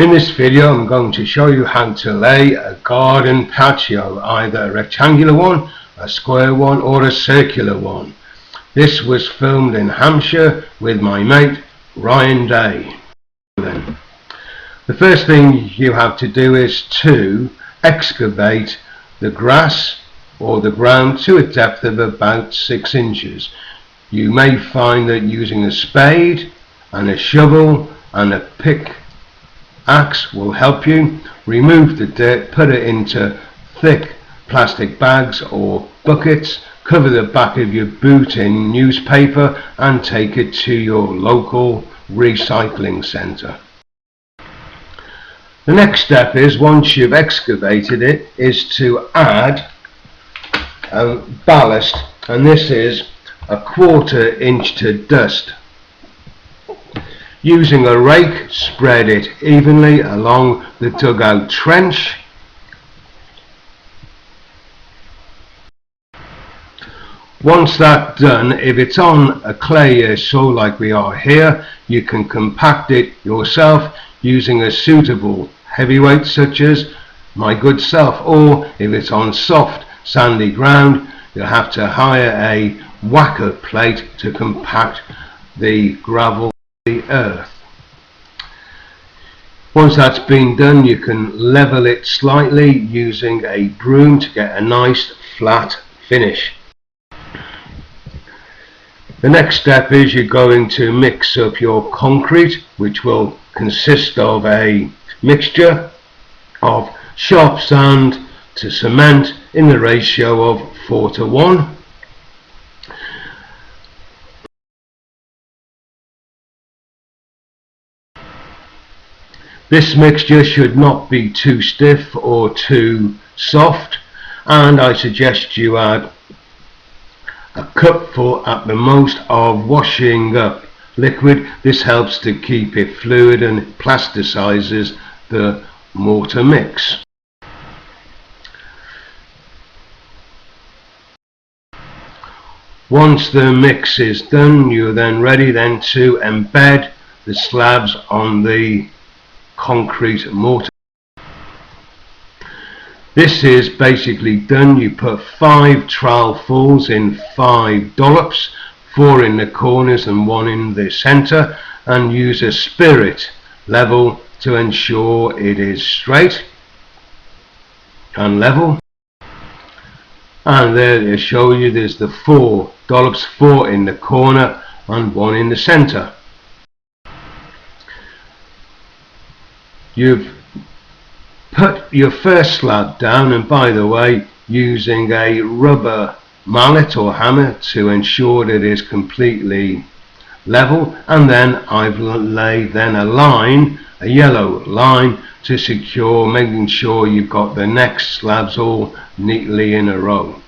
In this video I'm going to show you how to lay a garden patio, either a rectangular one, a square one or a circular one. This was filmed in Hampshire with my mate Ryan Day. The first thing you have to do is to excavate the grass or the ground to a depth of about 6 inches. You may find that using a spade and a shovel and a pick axe will help you. Remove the dirt, put it into thick plastic bags or buckets, cover the back of your boot in newspaper and take it to your local recycling centre. The next step is, once you've excavated it, is to add ballast, and this is 1/4 inch to dust. Using a rake, spread it evenly along the dugout trench. Once that's done, if it's on a clay soil like we are here, you can compact it yourself using a suitable heavyweight such as my good self, or if it's on soft sandy ground, you'll have to hire a Whittaker plate to compact the gravel, the earth. Once that's been done, you can level it slightly using a broom to get a nice flat finish. The next step is you're going to mix up your concrete, which will consist of a mixture of sharp sand to cement in the ratio of 4:1. This mixture should not be too stiff or too soft, and I suggest you add a cupful at the most of washing up liquid. This helps to keep it fluid and plasticizes the mortar mix. Once the mix is done, you're then ready to embed the slabs on the concrete mortar. This is basically done. You put 5 trowelfuls in 5 dollops, 4 in the corners and 1 in the center, and use a spirit level to ensure it is straight and level. And there to show you, there's the 4 dollops, 4 in the corner and 1 in the center. You've put your first slab down, and by the way, using a rubber mallet or hammer to ensure that it is completely level, and then I've laid a line, a yellow line, to secure, making sure you've got the next slabs all neatly in a row.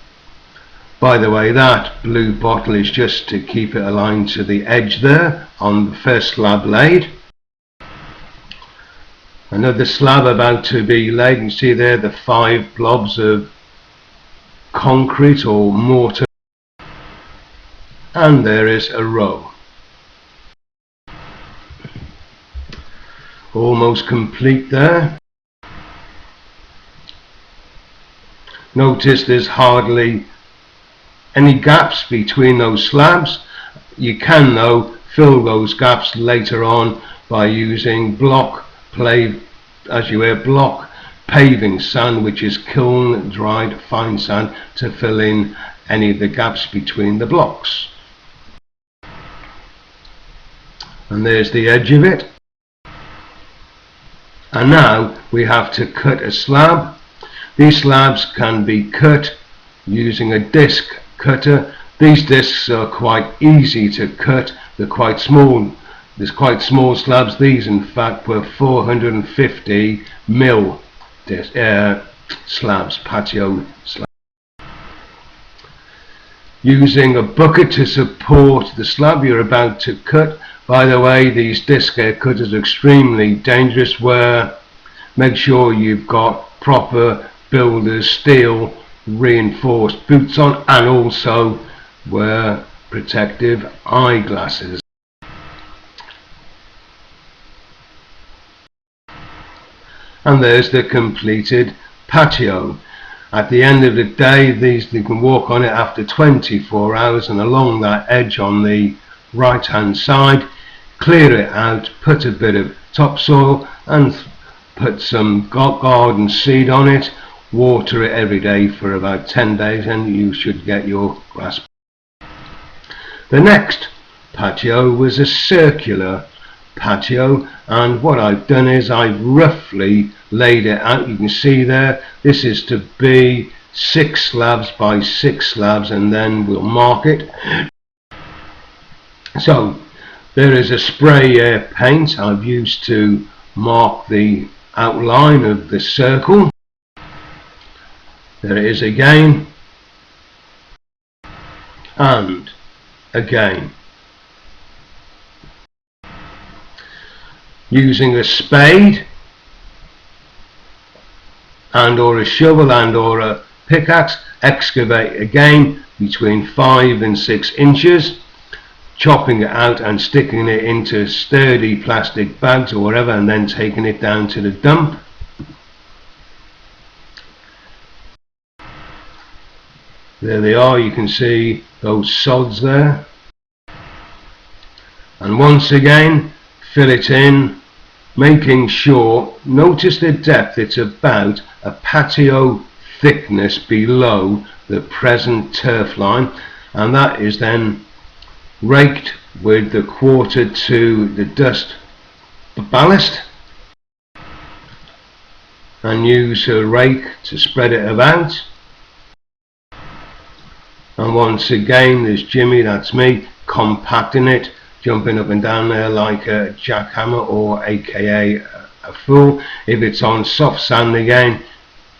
By the way, that blue bottle is just to keep it aligned to the edge there on the first slab laid. Another slab about to be laid. You can see there the 5 blobs of concrete or mortar, and there is a row. Almost complete there. Notice there's hardly any gaps between those slabs. You can though fill those gaps later on by using block paving sand, which is kiln dried fine sand, to fill in any of the gaps between the blocks. And there's the edge of it. And now we have to cut a slab. These slabs can be cut using a disc cutter. These discs are quite easy to cut. They're quite small. There's quite small slabs. These in fact were 450 mil slabs, patio slabs. Using a bucket to support the slab you're about to cut. By the way, these disc cutters are extremely dangerous. Make sure you've got proper builder's steel reinforced boots on, and also wear protective eyeglasses. And there's the completed patio. At the end of the day, you can walk on it after 24 hours, and along that edge on the right hand side, clear it out, put a bit of topsoil and put some garden seed on it, water it every day for about 10 days and you should get your grass. The next patio was a circular patio, and what I've done is I've roughly laid it out. You can see there, this is to be 6 slabs by 6 slabs, and then we'll mark it. So there is a spray paint I've used to mark the outline of the circle. There it is again, and again. Using a spade and or a shovel and or a pickaxe, excavate again between 5 and 6 inches, chopping it out and sticking it into sturdy plastic bags or whatever, and then taking it down to the dump. There they are, you can see those sods there. And once again, fill it in, making sure, notice the depth, it's about a patio thickness below the present turf line, and that is then raked with the quarter to the dust ballast, and use a rake to spread it about. And once again, there's Jimmy, that's me, compacting it, jumping up and down there like a jackhammer, or aka a fool. If it's on soft sand again,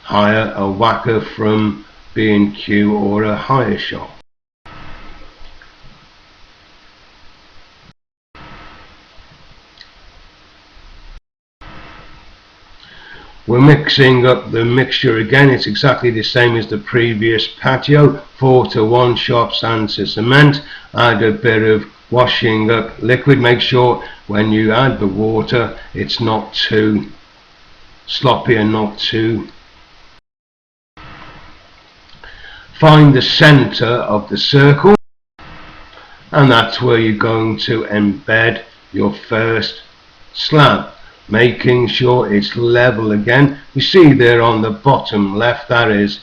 hire a whacker from B&Q or a hire shop. We're mixing up the mixture again. It's exactly the same as the previous patio, 4:1 sharp sand to cement. Add a bit of washing up liquid. Make sure when you add the water it's not too sloppy and not too. Find the center of the circle, and that's where you're going to embed your first slab, making sure it's level again. You see there on the bottom left, that is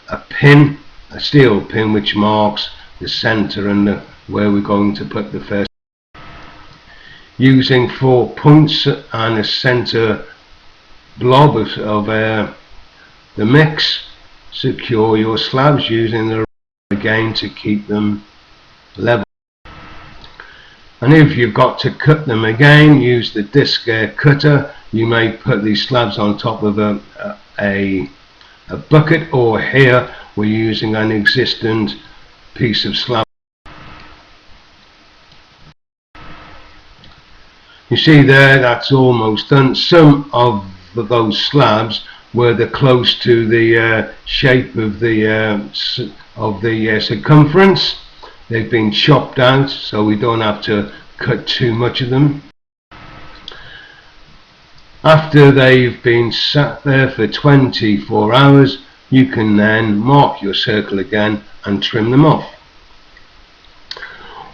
a pin, a steel pin, which marks the center and where we're going to put the first. Using 4 points and a center blob of the mix, secure your slabs using the again to keep them level. And if you've got to cut them again, use the disc cutter. You may put these slabs on top of a bucket, or here we're using an existing piece of slab. You see there, that's almost done. Some of those slabs were close to the shape of the circumference. They've been chopped out, so we don't have to cut too much of them. After they've been sat there for 24 hours, you can then mark your circle again and trim them off.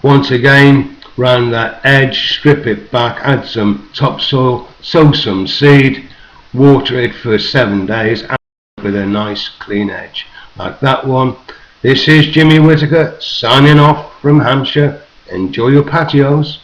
Once again, round that edge, strip it back, add some topsoil, sow some seed, water it for 7 days, and with a nice clean edge like that one. This is Jimmy Whittaker signing off from Hampshire. Enjoy your patios.